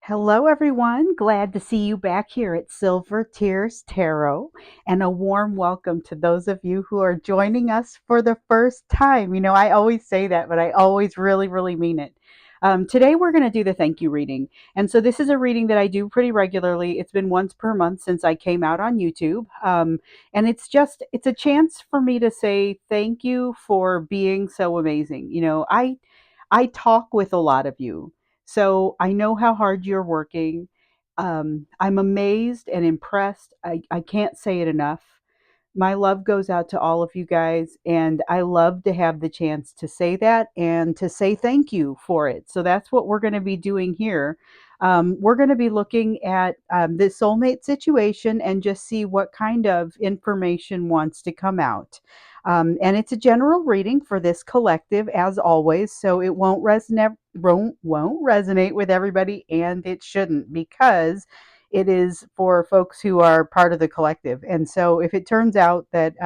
Hello, everyone. Glad to see you back here at Silver Tears Tarot, and a warm welcome to those of you who are joining us for the first time. I always say that, but I always really mean it. Today, we're going to do the thank you reading. And so, this is a reading that I do pretty regularly. It's been once per month since I came out on YouTube. And it's a chance for me to say thank you for being so amazing. I talk with a lot of you. So I know how hard you're working. I'm amazed and impressed. I can't say it enough. My love goes out to all of you guys, and I love to have the chance to say that and to say thank you for it. So that's what we're going to be doing here. We're going to be looking at the soulmate situation and just see what kind of information wants to come out. And it's a general reading for this collective, as always, so it won't resonate with everybody, and it shouldn't because it is for folks who are part of the collective. And so if it turns out that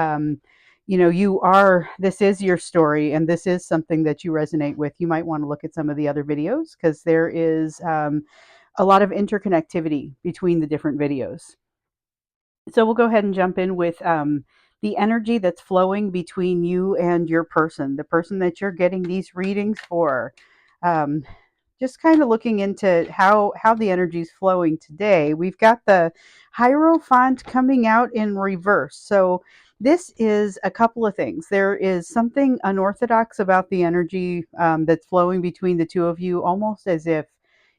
this is your story and this is something that you resonate with, you might want to look at some of the other videos because there is a lot of interconnectivity between the different videos. So we'll go ahead and jump in with the energy that's flowing between you and your person, the person that you're getting these readings for. Um, just kind of looking into how the energy is flowing today. We've got the Hierophant coming out in reverse. So this is a couple of things. There is something unorthodox about the energy that's flowing between the two of you, almost as if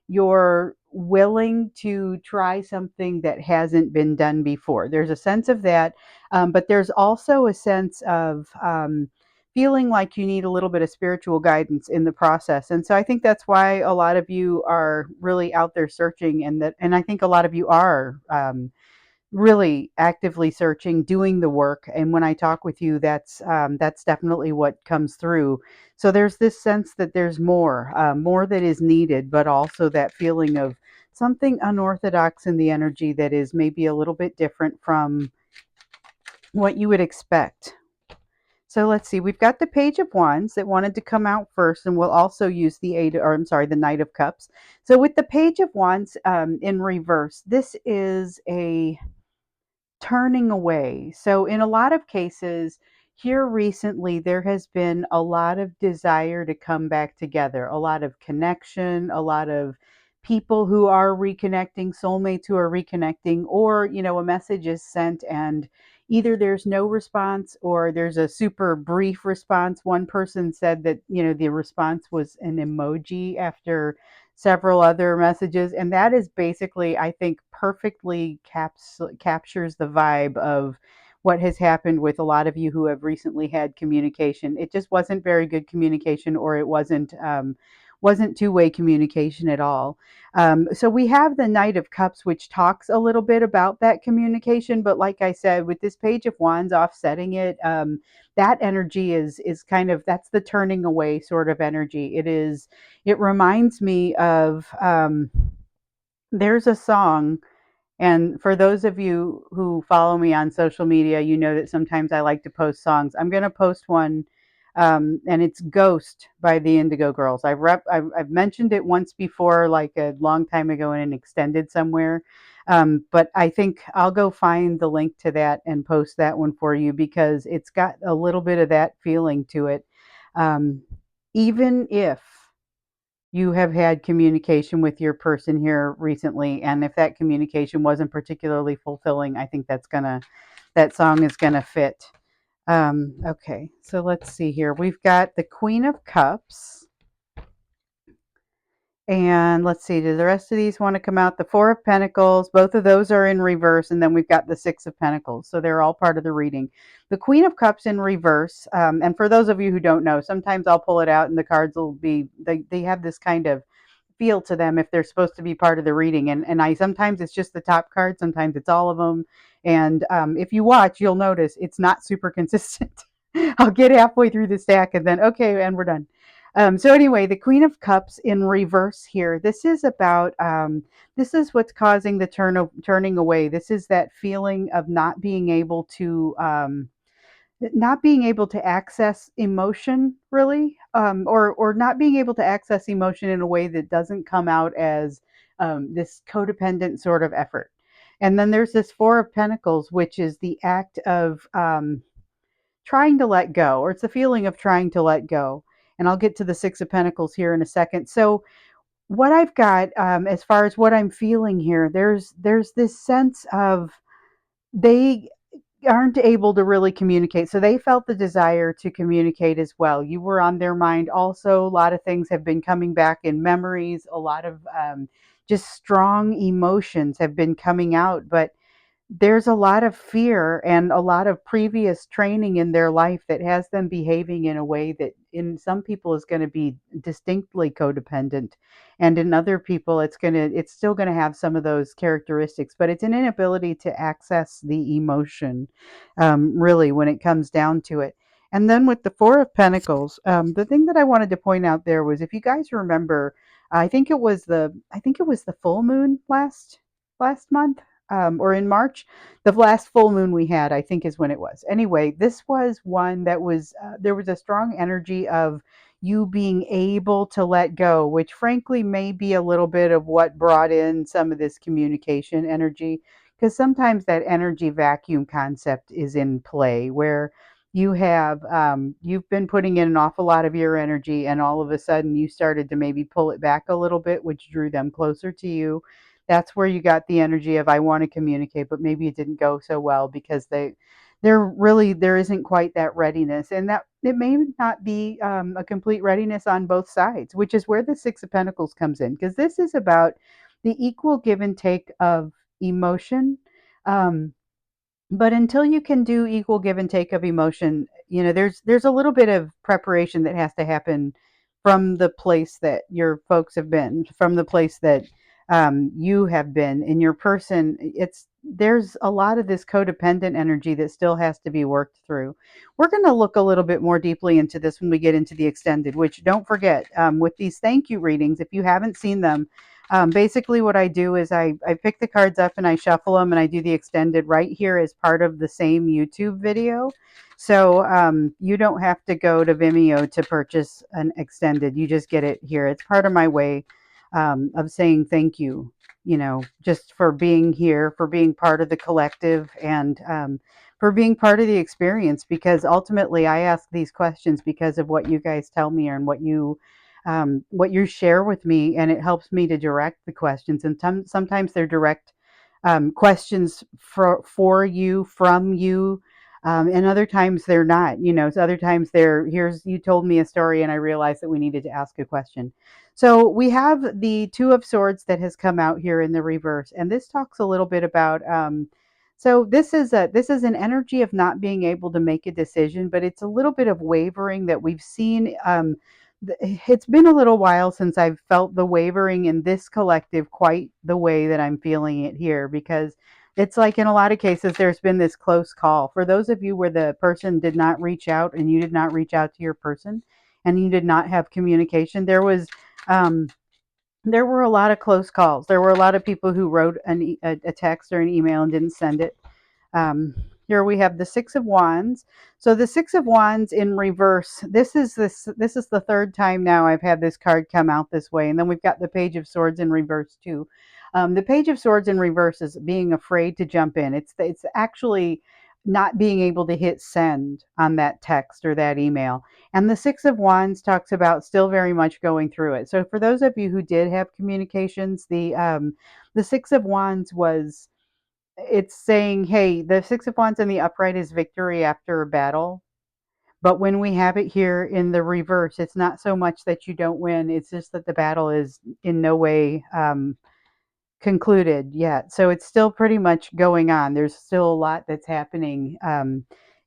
you're willing to try something that hasn't been done before. There's a sense of that, but there's also a sense of feeling like you need a little bit of spiritual guidance in the process. And so I think that's why a lot of you are really out there searching, and I think a lot of you are really actively searching, doing the work. And when I talk with you, that's definitely what comes through. So there's this sense that there's more that is needed, but also that feeling of something unorthodox in the energy that is maybe a little bit different from what you would expect. So let's see. We've got the Page of Wands that wanted to come out first, and we'll also use the Knight of Cups. So with the Page of Wands in reverse, this is a turning away. So, in a lot of cases, here recently, there has been a lot of desire to come back together, a lot of connection, a lot of people who are reconnecting, soulmates who are reconnecting, or, a message is sent and either there's no response or there's a super brief response. One person said that, the response was an emoji after several other messages, and that is basically, I think, perfectly captures the vibe of what has happened with a lot of you who have recently had communication. It just wasn't very good communication, or it wasn't two-way communication at all. So we have the Knight of Cups, which talks a little bit about that communication, but like I said, with this Page of Wands offsetting it, that energy is kind of, that's the turning away sort of energy. It reminds me of there's a song, and for those of you who follow me on social media, you know that sometimes I like to post songs. I'm going to post one, and it's Ghost by the Indigo Girls. I've mentioned it once before, like a long time ago in an extended somewhere. But I think I'll go find the link to that and post that one for you because it's got a little bit of that feeling to it. Um, Even if you have had communication with your person here recently, and if that communication wasn't particularly fulfilling, I think that song is gonna fit. Okay, so let's see here. We've got the Queen of Cups, and let's see, do the rest of these want to come out? The Four of Pentacles, both of those are in reverse, and then we've got the Six of Pentacles. So they're all part of the reading. The Queen of Cups in reverse, and for those of you who don't know, sometimes I'll pull it out and the cards will be, they have this kind of feel to them if they're supposed to be part of the reading. And I sometimes it's just the top card, sometimes it's all of them. And if you watch, you'll notice it's not super consistent. I'll get halfway through the stack and then, okay, and we're done. So anyway, the Queen of Cups in reverse here. This is about, this is what's causing the turning away. This is that feeling of not being able to not being able to access emotion really, or not being able to access emotion in a way that doesn't come out as this codependent sort of effort. And then there's this Four of Pentacles, which is the act of trying to let go, or it's a feeling of trying to let go. And I'll get to the Six of Pentacles here in a second. So what I've got, as far as what I'm feeling here, there's this sense of they aren't able to really communicate. So they felt the desire to communicate as well. You were on their mind. Also, a lot of things have been coming back in memories. A lot of just strong emotions have been coming out, but there's a lot of fear and a lot of previous training in their life that has them behaving in a way that in some people is going to be distinctly codependent, and in other people it's still going to have some of those characteristics, but it's an inability to access the emotion, really, when it comes down to it. And then with the Four of Pentacles, the thing that I wanted to point out there was, if you guys remember, I think it was the full moon last month, or in March, the last full moon we had, I think is when it was. Anyway, this was one that was, there was a strong energy of you being able to let go, which frankly may be a little bit of what brought in some of this communication energy. Because sometimes that energy vacuum concept is in play where you've been putting in an awful lot of your energy, and all of a sudden you started to maybe pull it back a little bit, which drew them closer to you. That's where you got the energy of I want to communicate, but maybe it didn't go so well because there isn't quite that readiness, and that it may not be a complete readiness on both sides, which is where the Six of Pentacles comes in, because this is about the equal give and take of emotion. Um, but until you can do equal give and take of emotion, there's a little bit of preparation that has to happen from the place that your folks have been, from the place that you have been in your person. There's a lot of this codependent energy that still has to be worked through. We're going to look a little bit more deeply into this when we get into the extended, which, don't forget, with these thank you readings, if you haven't seen them, basically what I do is I pick the cards up and I shuffle them, and I do the extended right here as part of the same YouTube video. So you don't have to go to Vimeo to purchase an extended. You just get it here. It's part of my way of saying thank you, just for being here, for being part of the collective, and for being part of the experience. Because ultimately, I ask these questions because of what you guys tell me and what you share with me, and it helps me to direct the questions. And sometimes they're direct questions for you, from you, and other times they're not. So other times here's, you told me a story, and I realized that we needed to ask a question. So we have the Two of Swords that has come out here in the reverse, and this talks a little bit about. So this is an energy of not being able to make a decision, but it's a little bit of wavering that we've seen. It's been a little while since I've felt the wavering in this collective quite the way that I'm feeling it here, because it's like in a lot of cases there's been this close call. For those of you where the person did not reach out and you did not reach out to your person and you did not have communication, um, there were a lot of close calls. There were a lot of people who wrote a text or an email and didn't send it. um, Here we have the Six of Wands. So the Six of Wands in reverse. This is the third time now I've had this card come out this way, and then we've got the Page of Swords in reverse too. The Page of Swords in reverse is being afraid to jump in. It's actually not being able to hit send on that text or that email. And the Six of Wands talks about still very much going through it. So for those of you who did have communications, the Six of Wands was, it's saying, hey, the Six of Wands in the upright is victory after a battle. But when we have it here in the reverse, it's not so much that you don't win, it's just that the battle is in no way concluded yet. So it's still pretty much going on. There's still a lot that's happening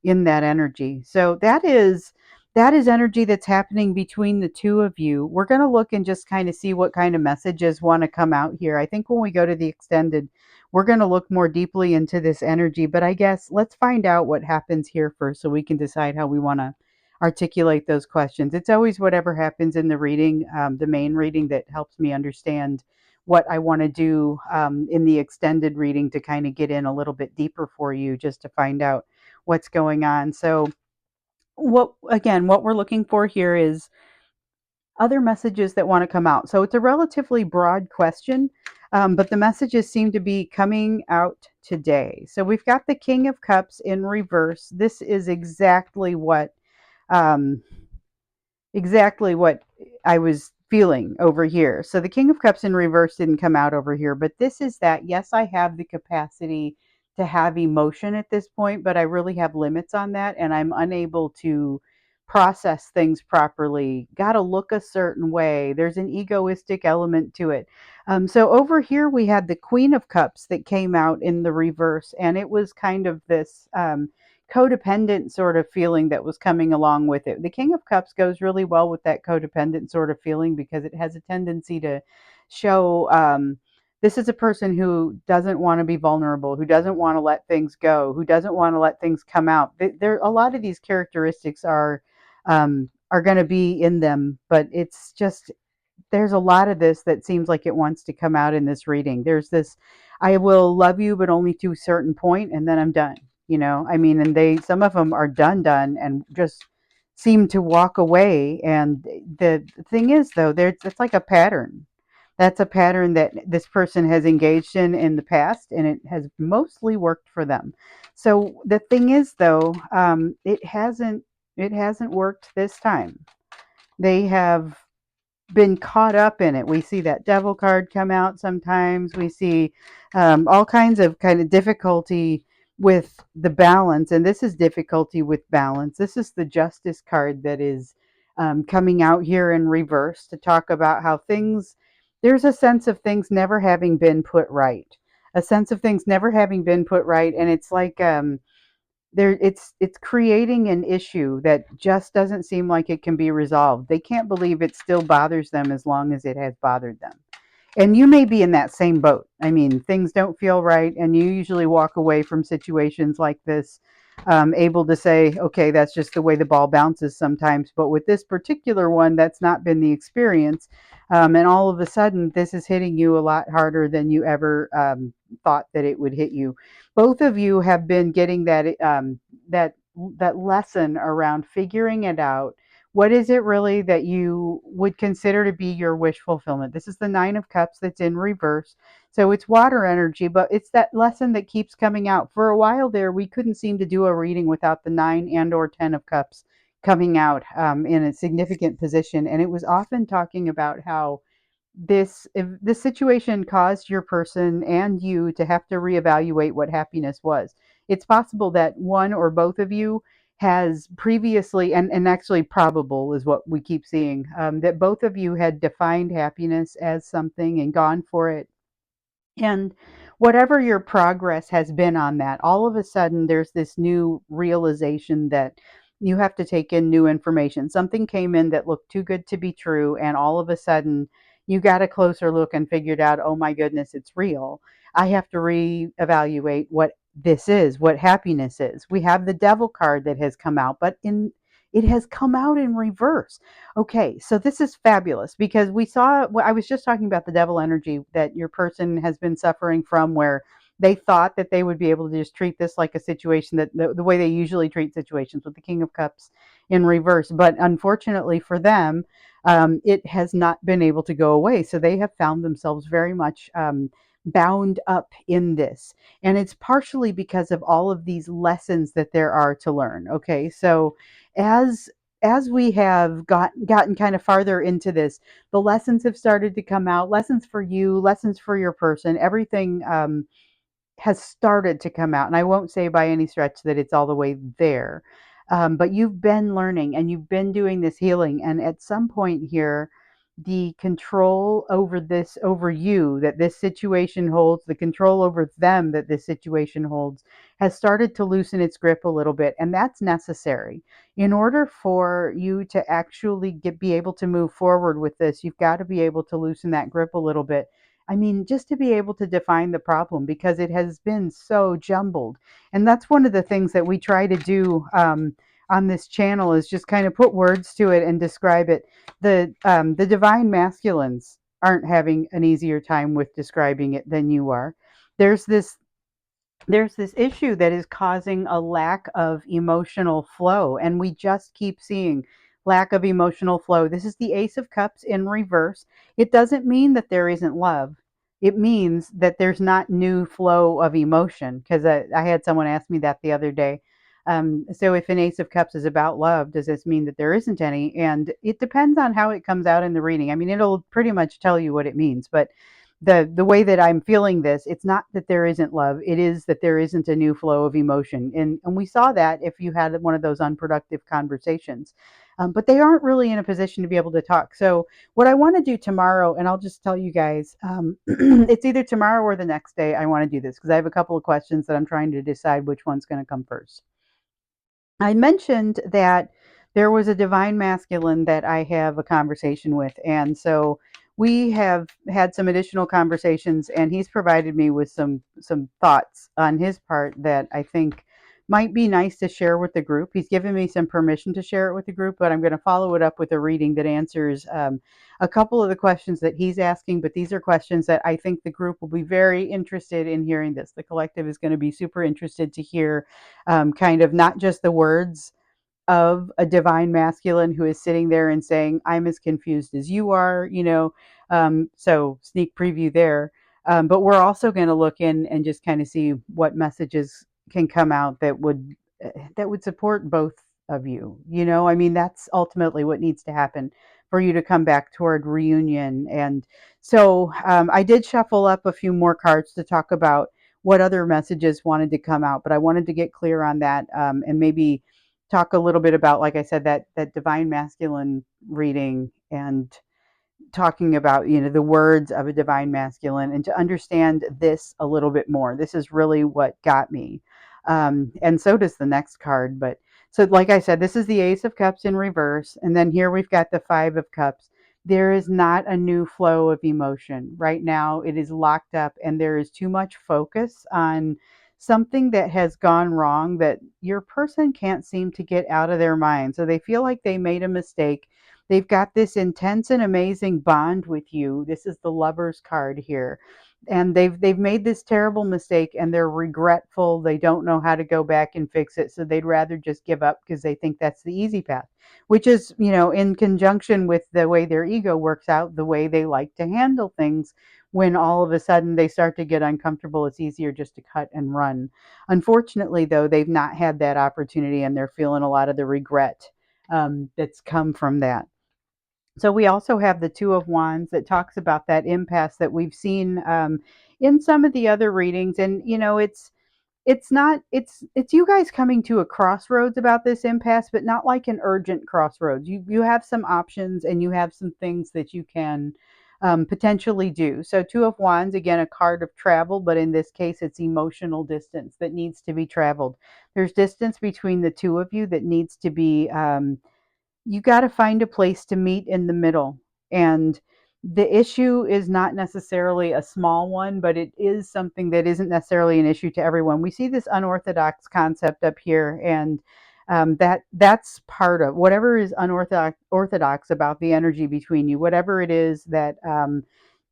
in that energy. So that is energy that's happening between the two of you. We're going to look and just kind of see what kind of messages want to come out here. I think when we go to the extended, we're going to look more deeply into this energy. But I guess let's find out what happens here first so we can decide how we want to articulate those questions. It's always whatever happens in the reading, the main reading, that helps me understand what I want to do in the extended reading to kind of get in a little bit deeper for you, just to find out what's going on. So what we're looking for here is other messages that want to come out. So it's a relatively broad question, but the messages seem to be coming out today. So we've got the King of Cups in reverse. This is um, exactly what I was feeling over here. So the King of Cups in reverse didn't come out over here, but this is that, yes, I have the capacity to have emotion at this point, but I really have limits on that, and I'm unable to process things properly. Got to look a certain way. There's an egoistic element to it. So over here we had the Queen of Cups that came out in the reverse, and it was kind of this codependent sort of feeling that was coming along with it. The King of Cups goes really well with that codependent sort of feeling because it has a tendency to show this is a person who doesn't want to be vulnerable, who doesn't want to let things go, who doesn't want to let things come out. There, a lot of these characteristics are going to be in them, but it's just there's a lot of this that seems like it wants to come out in this reading. There's this, I will love you, but only to a certain point, and then I'm done. I mean, and some of them are done, and just seem to walk away. And the thing is, though, it's like a pattern. That's a pattern that this person has engaged in the past, and it has mostly worked for them. So the thing is, though, it hasn't worked this time. They have been caught up in it. We see that devil card come out sometimes. We see all kinds of kind of difficulty with the balance, and this is difficulty with balance. This is the justice card that is coming out here in reverse to talk about how there's a sense of things never having been put right. A sense of things never having been put right, and it's like it's creating an issue that just doesn't seem like it can be resolved. They can't believe it still bothers them as long as it has bothered them. And you may be in that same boat. I mean, things don't feel right, and you usually walk away from situations like this able to say, okay, that's just the way the ball bounces sometimes. But with this particular one, that's not been the experience. And all of a sudden, this is hitting you a lot harder than you ever thought that it would hit you. Both of you have been getting that lesson around figuring it out. What is it really that you would consider to be your wish fulfillment? This is the Nine of Cups that's in reverse. So it's water energy, but it's that lesson that keeps coming out. For a while there, we couldn't seem to do a reading without the Nine and or Ten of Cups coming out in a significant position. And it was often talking about how if this situation caused your person and you to have to reevaluate what happiness was. It's possible that one or both of you has previously, and actually probable is what we keep seeing, that both of you had defined happiness as something and gone for it, and whatever your progress has been on that, all of a sudden there's this new realization that you have to take in new information. Something came in that looked too good to be true, and all of a sudden you got a closer look and figured out, oh my goodness, it's real. I have to reevaluate what this is, what happiness is. We have the devil card that has come out, but it has come out in reverse. Okay, so this is fabulous because I was just talking about the devil energy that your person has been suffering from, where they thought that they would be able to just treat this like a situation that the way they usually treat situations with the King of Cups in reverse. But unfortunately for them, it has not been able to go away. So they have found themselves very much bound up in this. And it's partially because of all of these lessons that there are to learn. Okay, so as we have gotten kind of farther into this, the lessons have started to come out. Lessons for you, lessons for your person. Everything has started to come out. And I won't say by any stretch that it's all the way there. But you've been learning and you've been doing this healing. And at some point here, the control over you that this situation holds, the control over them that this situation holds, has started to loosen its grip a little bit. And that's necessary. In order for you to actually be able to move forward with this, you've got to be able to loosen that grip a little bit. I mean, just to be able to define the problem because it has been so jumbled. And that's one of the things that we try to do on this channel is just kind of put words to it and describe it. The divine masculines aren't having an easier time with describing it than you are. There's this there's this issue that is causing a lack of emotional flow, and we just keep seeing lack of emotional flow. This is the Ace of Cups in reverse. It doesn't mean that there isn't love. It means that there's not new flow of emotion, because I had someone ask me that the other day. So if an Ace of Cups is about love, does this mean that there isn't any? And it depends on how it comes out in the reading. I mean, it'll pretty much tell you what it means, but the way that I'm feeling this, it's not that there isn't love. It is that there isn't a new flow of emotion. And we saw that if you had one of those unproductive conversations. But they aren't really in a position to be able to talk. So what I want to do tomorrow, and I'll just tell you guys, it's either tomorrow or the next day I want to do this, because I have a couple of questions that I'm trying to decide which one's going to come first. I mentioned that there was a divine masculine that I have a conversation with. And so we have had some additional conversations, and he's provided me with some thoughts on his part that I think might be nice to share with the group. He's given me some permission to share it with the group, but I'm going to follow it up with a reading that answers a couple of the questions that he's asking. But these are questions that I think the group will be very interested in hearing. This, the collective is going to be super interested to hear, kind of not just the words of a divine masculine who is sitting there and saying, I'm as confused as you are, you know. So sneak preview there. But we're also going to look in and just kind of see what messages can come out that would support both of you. You know, I mean, that's ultimately what needs to happen for you to come back toward reunion. And so I did shuffle up a few more cards to talk about what other messages wanted to come out, but I wanted to get clear on that, and maybe talk a little bit about, like I said, that divine masculine reading, and talking about, you know, the words of a divine masculine, and to understand this a little bit more. This is really what got me. And so does the next card. But so, like I said, this is the Ace of Cups in reverse. And then here we've got the Five of Cups. There is not a new flow of emotion. Right now, it is locked up, and there is too much focus on something that has gone wrong that your person can't seem to get out of their mind. So they feel like they made a mistake. They've got this intense and amazing bond with you. This is the Lovers card here. And they've made this terrible mistake, and they're regretful. They don't know how to go back and fix it. So they'd rather just give up, because they think that's the easy path, which is, you know, in conjunction with the way their ego works out, the way they like to handle things. When all of a sudden they start to get uncomfortable, it's easier just to cut and run. Unfortunately, though, they've not had that opportunity, and they're feeling a lot of the regret that's come from that. So we also have the Two of Wands that talks about that impasse that we've seen in some of the other readings. And you know, it's not it's you guys coming to a crossroads about this impasse, but not like an urgent crossroads. You have some options, and you have some things that you can potentially do. So Two of Wands, again, a card of travel, but in this case it's emotional distance that needs to be traveled. There's distance between the two of you that needs to be, you got to find a place to meet in the middle. And the issue is not necessarily a small one, but it is something that isn't necessarily an issue to everyone. We see this unorthodox concept up here, and that's part of whatever is unorthodox about the energy between you, whatever it is that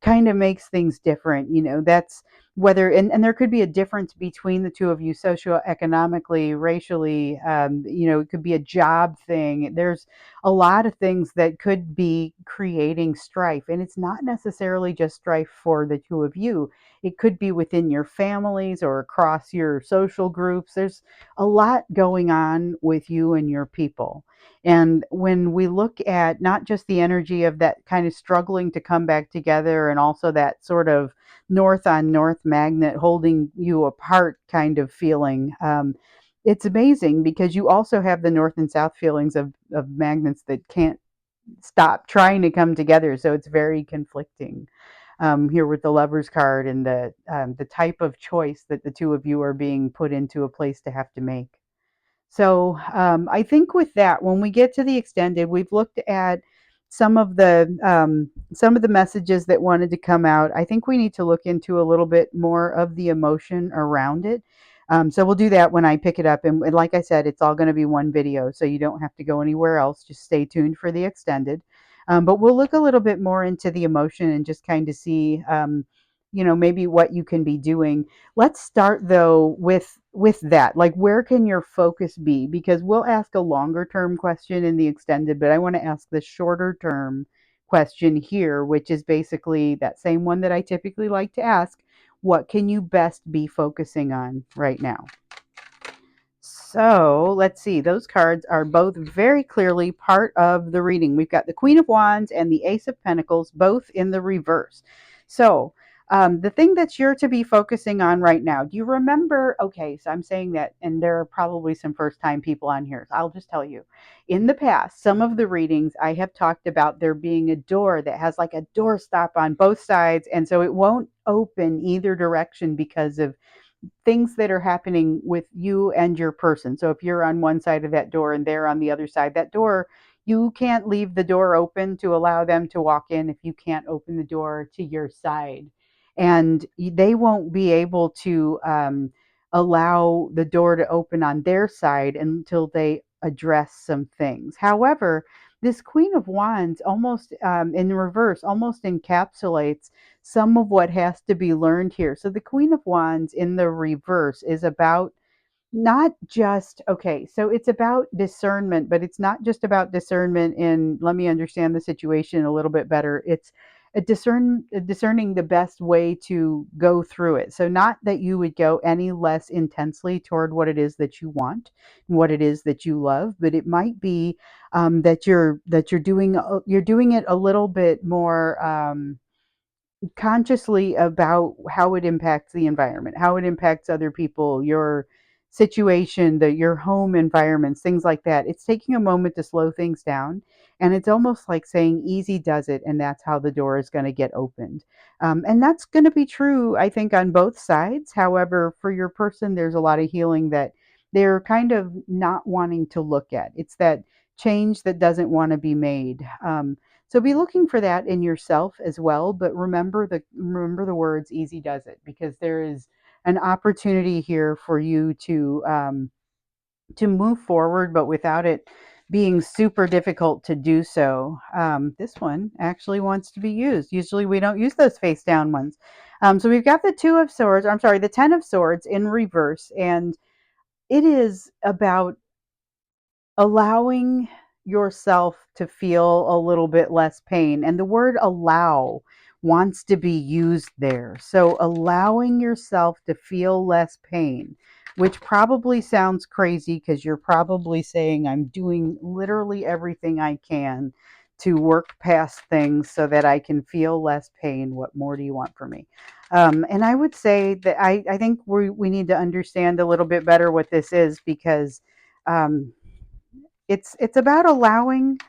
kind of makes things different. You know, that's whether, and there could be a difference between the two of you socioeconomically, racially. You know, it could be a job thing. There's a lot of things that could be creating strife. And it's not necessarily just strife for the two of you, it could be within your families or across your social groups. There's a lot going on with you and your people. And when we look at not just the energy of that kind of struggling to come back together, and also that sort of north on north magnet holding you apart kind of feeling, it's amazing because you also have the north and south feelings of magnets that can't stop trying to come together. So it's very conflicting, here with the Lovers card, and the type of choice that the two of you are being put into a place to have to make. So I think with that, when we get to the extended, we've looked at some of the messages that wanted to come out. I think we need to look into a little bit more of the emotion around it. So we'll do that when I pick it up. And like I said, it's all going to be one video, so you don't have to go anywhere else. Just stay tuned for the extended. But we'll look a little bit more into the emotion and just kind of see. maybe what you can be doing. Let's start though with that. Like, where can your focus be? Because we'll ask a longer term question in the extended, but I want to ask the shorter term question here, which is basically that same one that I typically like to ask. What can you best be focusing on right now? So let's see. Those cards are both very clearly part of the reading. We've got the Queen of Wands and the Ace of Pentacles, both in the reverse. So the thing that you're to be focusing on right now, do you remember? Okay, so I'm saying that, and there are probably some first time people on here. So I'll just tell you. In the past, some of the readings I have talked about there being a door that has like a door stop on both sides. And so it won't open either direction because of things that are happening with you and your person. So if you're on one side of that door and they're on the other side, that door, you can't leave the door open to allow them to walk in if you can't open the door to your side. And they won't be able to allow the door to open on their side until they address some things. However, this Queen of Wands almost in reverse almost encapsulates some of what has to be learned here. So the Queen of Wands in the reverse is about not just, okay, so it's about discernment, but it's not just about discernment in, let me understand the situation a little bit better. It's discerning the best way to go through it. So not that you would go any less intensely toward what it is that you want, what it is that you love, but it might be you're doing it a little bit more consciously about how it impacts the environment, how it impacts other people, your situation, your home environments, things like that. It's taking a moment to slow things down. And it's almost like saying easy does it. And that's how the door is going to get opened. And that's going to be true, I think, on both sides. However, for your person, there's a lot of healing that they're kind of not wanting to look at. It's that change that doesn't want to be made. So be looking for that in yourself as well, but remember the words "easy does it," because there is an opportunity here for you to move forward, but without it being super difficult to do so. This one actually wants to be used. Usually we don't use those face down ones. So we've got the Two of Swords. I'm sorry, the Ten of Swords in reverse, and it is about allowing yourself to feel a little bit less pain. And the word allow wants to be used there. So allowing yourself to feel less pain, which probably sounds crazy because you're probably saying, I'm doing literally everything I can to work past things so that I can feel less pain. What more do you want from me? And I would say that I think we need to understand a little bit better what this is, because um, it's about allowing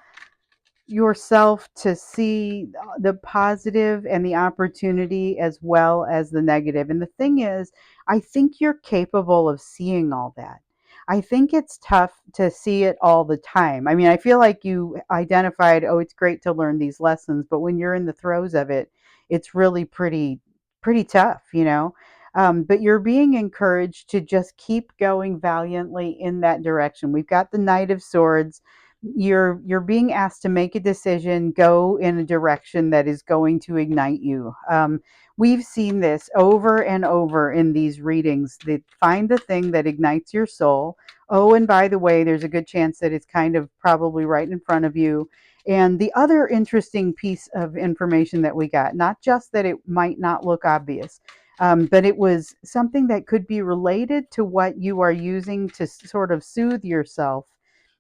yourself to see the positive and the opportunity as well as the negative. And the thing is, I think you're capable of seeing all that. I think it's tough to see it all the time. I mean, I feel like you identified, oh, it's great to learn these lessons, but when you're in the throes of it, it's really pretty tough, you know. But you're being encouraged to just keep going valiantly in that direction. We've got the Knight of Swords. You're being asked to make a decision, go in a direction that is going to ignite you. We've seen this over and over in these readings, that find the thing that ignites your soul. Oh, and by the way, there's a good chance that it's kind of probably right in front of you. And the other interesting piece of information that we got, not just that it might not look obvious, but it was something that could be related to what you are using to sort of soothe yourself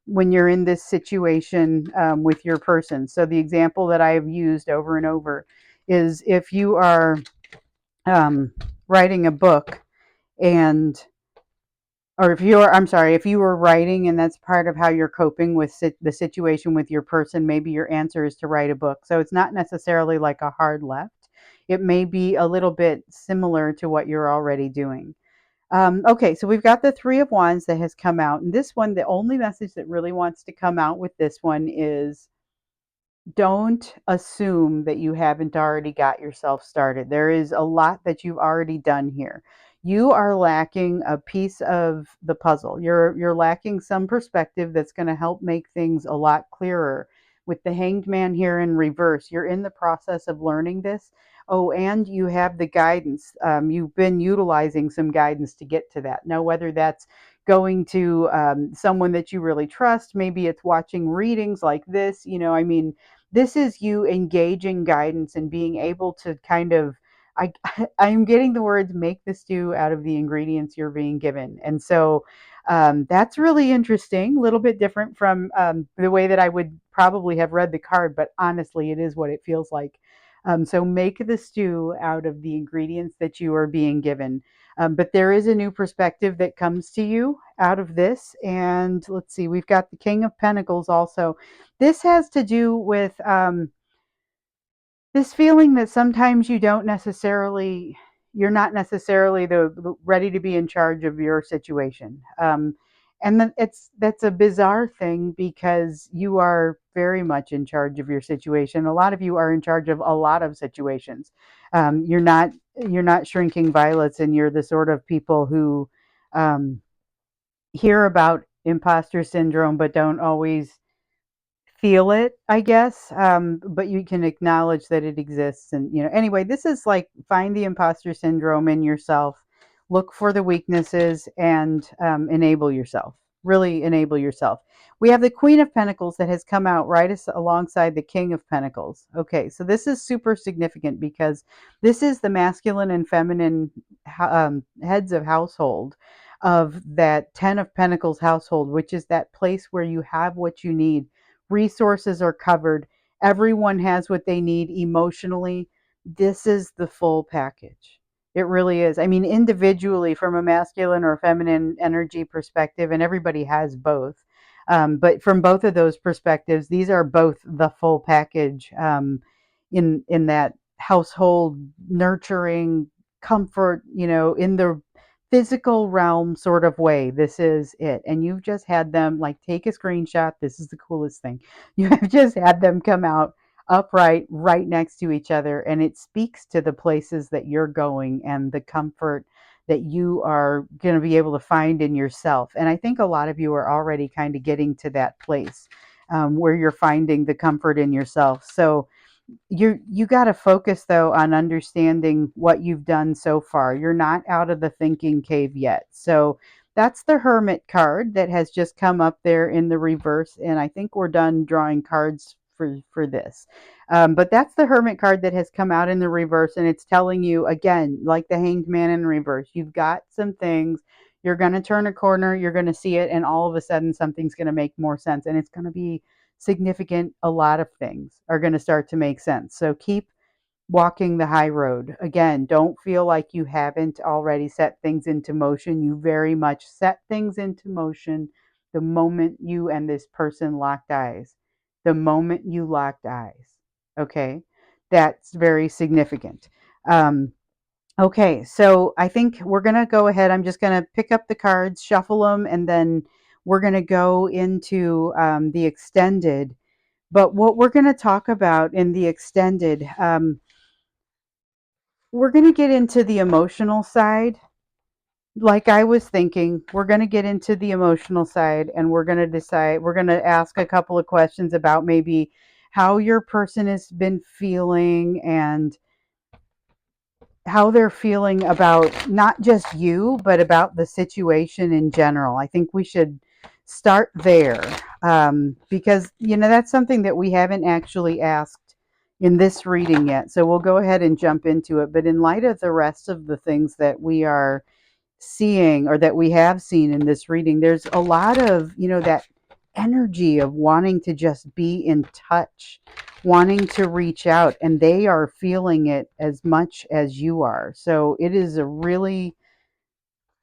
when you're in this situation with your person. So the example that I have used over and over is if you are um, writing a book, and or if you're, I'm sorry, if you were writing and that's part of how you're coping with the situation with your person, maybe your answer is to write a book. So it's not necessarily like a hard left. It may be a little bit similar to what you're already doing. Okay, so we've got the Three of Wands that has come out. And this one, the only message that really wants to come out with this one is, don't assume that you haven't already got yourself started. There is a lot that you've already done here. You are lacking a piece of the puzzle. You're lacking some perspective that's going to help make things a lot clearer. With the Hanged Man here in reverse, you're in the process of learning this. Oh, and you have the guidance. You've been utilizing some guidance to get to that. Now, whether that's going to someone that you really trust, maybe it's watching readings like this, I mean, this is you engaging guidance and being able to kind of, I, I'm getting the words make the stew out of the ingredients you're being given. And so that's really interesting, a little bit different from the way that I would probably have read the card, but honestly, it is what it feels like. So make the stew out of the ingredients that you are being given. But there is a new perspective that comes to you out of this. And let's see, we've got the King of Pentacles also. This has to do with this feeling that sometimes you're not necessarily the ready to be in charge of your situation. And that's a bizarre thing because you are very much in charge of your situation. A lot of you are in charge of a lot of situations. You're not shrinking violets, and you're the sort of people who um, hear about imposter syndrome but don't always feel it, I guess. But you can acknowledge that it exists. And, anyway, this is like find the imposter syndrome in yourself, look for the weaknesses, and enable yourself. Really enable yourself. We have the Queen of Pentacles that has come out right alongside the King of Pentacles. Okay, so this is super significant because this is the masculine and feminine heads of household of that 10 of Pentacles household, which is that place where you have what you need. Resources are covered. Everyone has what they need emotionally. This is the full package. It really is. I mean, individually, from a masculine or feminine energy perspective, and everybody has both. But from both of those perspectives, these are both the full package in that household nurturing comfort, in the physical realm sort of way. This is it. And you've just had them like take a screenshot. This is the coolest thing. You have just had them come out upright right next to each other, and it speaks to the places that you're going and the comfort that you are going to be able to find in yourself. And I think a lot of you are already kind of getting to that place where you're finding the comfort in yourself. So you got to focus though on understanding what you've done so far. You're not out of the thinking cave yet. So that's the Hermit card that has just come up there in the reverse, and I think we're done drawing cards for this. But that's the Hermit card that has come out in the reverse, and it's telling you again, like the Hanged Man in reverse, you've got some things. You're going to turn a corner, you're going to see it, and all of a sudden something's going to make more sense, and it's going to be significant. A lot of things are going to start to make sense. So keep walking the high road. Again, don't feel like you haven't already set things into motion. You very much set things into motion the moment you and this person locked eyes. The moment you locked eyes. Okay? That's very significant. Okay, so I think we're going to go ahead. I'm just going to pick up the cards, shuffle them, and then we're going to go into the extended. But what we're going to talk about in the extended, we're going to get into the emotional side. Like I was thinking, we're going to get into the emotional side, and we're going to ask a couple of questions about maybe how your person has been feeling and how they're feeling about not just you, but about the situation in general. I think we should start there because, that's something that we haven't actually asked in this reading yet. So we'll go ahead and jump into it. But in light of the rest of the things that we are seeing or that we have seen in this reading, there's a lot of, that energy of wanting to just be in touch, wanting to reach out, and they are feeling it as much as you are. So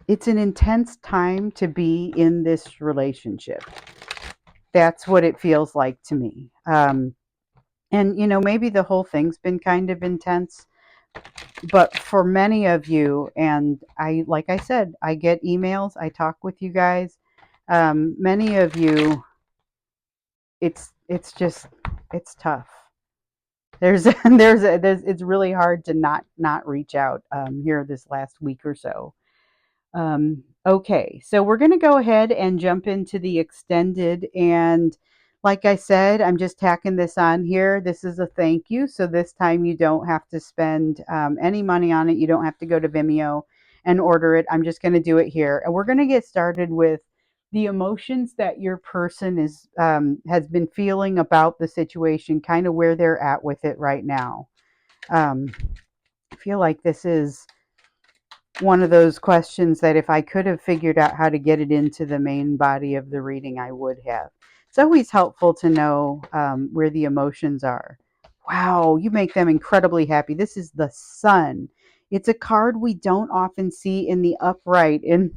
it's an intense time to be in this relationship. That's what it feels like to me. And maybe the whole thing's been kind of intense, but for many of you, and like I said, I get emails, I talk with you guys. Many of you, it's just it's tough. It's really hard to not reach out here this last week or so. Okay, so we're going to go ahead and jump into the extended, and Like I said, I'm just tacking this on here. This is a thank you. So this time you don't have to spend any money on it. You don't have to go to Vimeo and order it. I'm just going to do it here. And we're going to get started with the emotions that your person is has been feeling about the situation, kind of where they're at with it right now. Um, I feel like this is one of those questions that if I could have figured out how to get it into the main body of the reading, I would have. It's always helpful to know where the emotions are. Wow, you make them incredibly happy. This is the sun. It's a card we don't often see in the upright in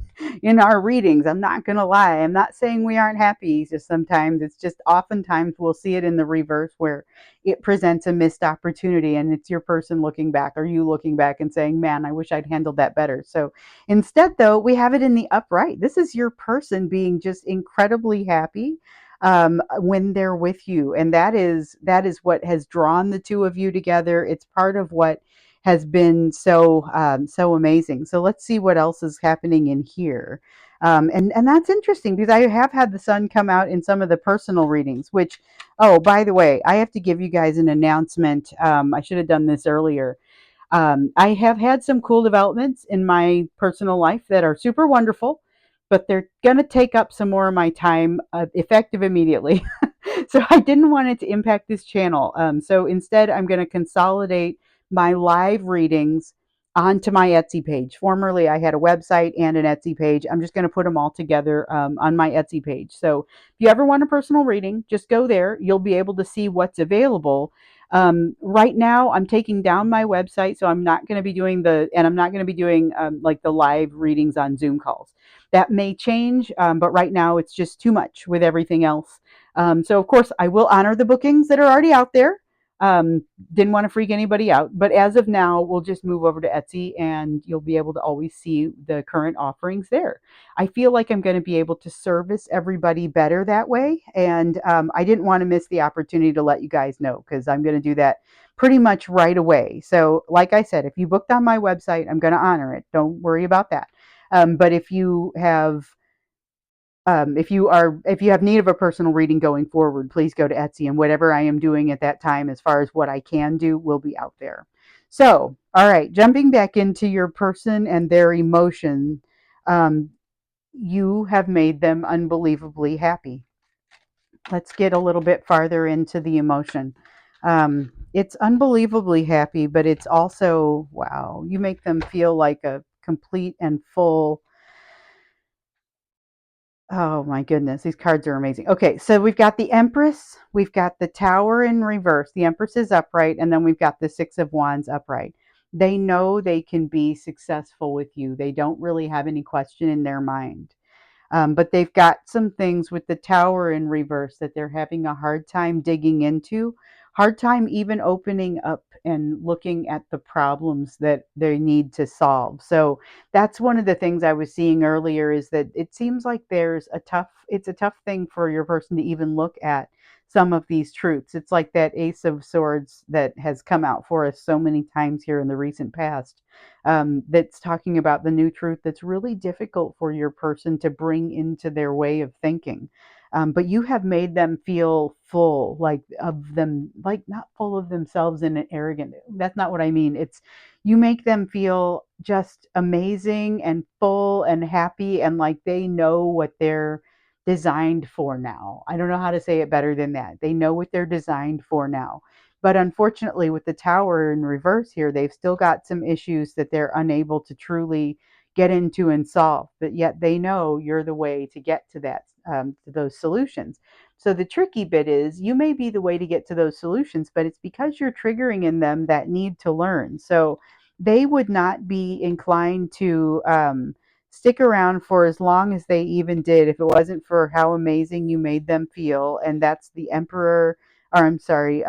our readings. I'm not going to lie. I'm not saying we aren't happy. Just sometimes it's just oftentimes we'll see it in the reverse where it presents a missed opportunity and it's your person looking back or you looking back and saying, man, I wish I'd handled that better. So instead, though, we have it in the upright. This is your person being just incredibly happy when they're with you, and that is what has drawn the two of you together. It's part of what has been so amazing. So let's see what else is happening in here. And that's interesting because I have had the sun come out in some of the personal readings, which, oh, by the way, I have to give you guys an announcement. I should have done this earlier. I have had some cool developments in my personal life that are super wonderful, but they're going to take up some more of my time, effective immediately. So I didn't want it to impact this channel. So instead, I'm going to consolidate my live readings onto my Etsy page. Formerly, I had a website and an Etsy page. I'm just going to put them all together on my Etsy page. So if you ever want a personal reading, just go there. You'll be able to see what's available. Right now, I'm taking down my website, so I'm not going to be doing I'm not going to be doing like the live readings on Zoom calls. That may change, but right now it's just too much with everything else. So of course, I will honor the bookings that are already out there. Didn't want to freak anybody out, but as of now, we'll just move over to Etsy, and you'll be able to always see the current offerings there. I feel like I'm going to be able to service everybody better that way. And I didn't want to miss the opportunity to let you guys know because I'm going to do that pretty much right away. So, like I said, if you booked on my website, I'm going to honor it. Don't worry about that. But if you have need of a personal reading going forward, please go to Etsy, and whatever I am doing at that time as far as what I can do will be out there. So, all right, jumping back into your person and their emotion. Um, you have made them unbelievably happy. Let's get a little bit farther into the emotion. It's unbelievably happy, but it's also, wow, you make them feel like a complete and full. Oh my goodness, these cards are amazing. Okay, so we've got the Empress, we've got the Tower in reverse. The Empress is upright, and then we've got the Six of Wands upright. They know they can be successful with you. They don't really have any question in their mind. But they've got some things with the Tower in reverse that they're having a hard time digging into, hard time even opening up and looking at the problems that they need to solve. So that's one of the things I was seeing earlier is that it seems like it's a tough thing for your person to even look at some of these truths. It's like that Ace of Swords that has come out for us so many times here in the recent past, that's talking about the new truth that's really difficult for your person to bring into their way of thinking. But you have made them feel full, like of them, like not full of themselves and arrogant. That's not what I mean. It's you make them feel just amazing and full and happy and like they know what they're designed for now. I don't know how to say it better than that. They know what they're designed for now. But unfortunately, with the Tower in reverse here, they've still got some issues that they're unable to truly get into and solve. But yet they know you're the way to get to to those solutions. So the tricky bit is you may be the way to get to those solutions, but it's because you're triggering in them that need to learn. So they would not be inclined to stick around for as long as they even did if it wasn't for how amazing you made them feel. And that's the Emperor, or I'm sorry,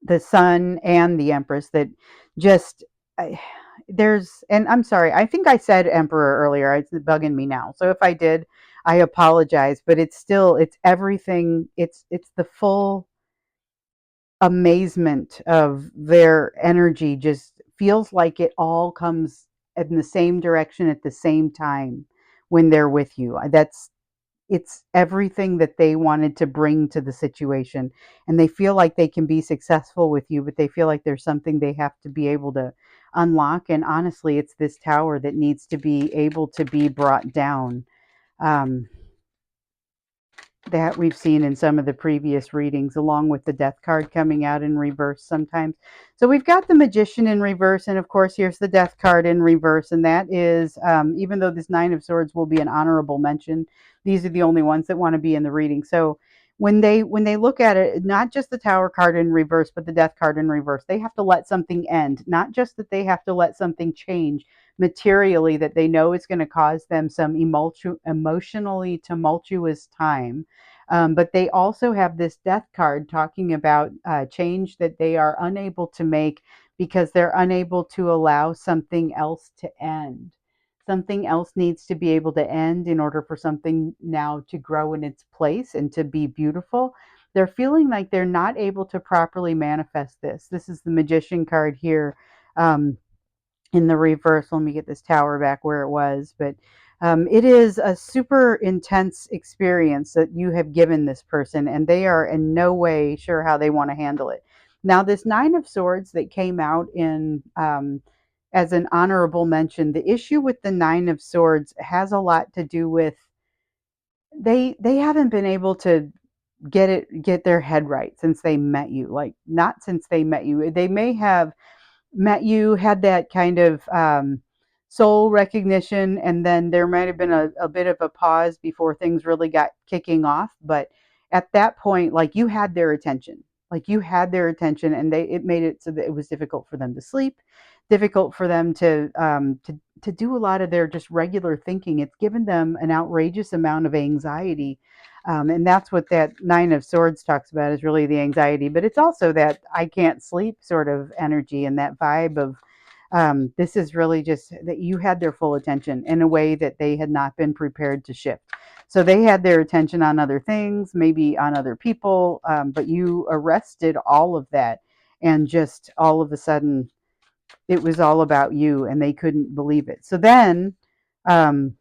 the Sun and the Empress that just I, there's and I'm sorry, I think I said Emperor earlier. It's bugging me now. So if I did, I apologize, but it's everything. It's the full amazement of their energy just feels like it all comes in the same direction at the same time when they're with you. That's it's everything that they wanted to bring to the situation, and they feel like they can be successful with you, but they feel like there's something they have to be able to unlock. And honestly, it's this tower that needs to be able to be brought down. um, that we've seen in some of the previous readings, along with the death card coming out in reverse sometimes. So we've got the magician in reverse, and of course here's the death card in reverse, and that is, even though this nine of swords will be an honorable mention, these are the only ones that want to be in the reading. So when they look at it, not just the tower card in reverse, but the death card in reverse, they have to let something end. Not just that they have to let something change materially that they know is going to cause them some emotionally tumultuous time, but they also have this death card talking about change that they are unable to make because they're unable to allow something else to end. Something else needs to be able to end in order for something now to grow in its place and to be beautiful. They're feeling like they're not able to properly manifest this. This is the magician card here. In the reverse. Let me get this tower back where it was. But it is a super intense experience that you have given this person, and they are in no way sure how they want to handle it. Now, this Nine of Swords that came out in as an honorable mention, the issue with the Nine of Swords has a lot to do with they haven't been able to get their head right since they met you. Like, not since they met you. They may have met you, had that kind of soul recognition, and then there might have been a bit of a pause before things really got kicking off. But at that point, like, you had their attention. Like, you had their attention, and it made it so that it was difficult for them to sleep, difficult for them to do a lot of their just regular thinking. It's given them an outrageous amount of anxiety. And that's what that Nine of Swords talks about, is really the anxiety. But it's also that I can't sleep sort of energy, and that vibe of this is really just that you had their full attention in a way that they had not been prepared to shift. So they had their attention on other things, maybe on other people, but you arrested all of that. And just all of a sudden, it was all about you, and they couldn't believe it. So then um,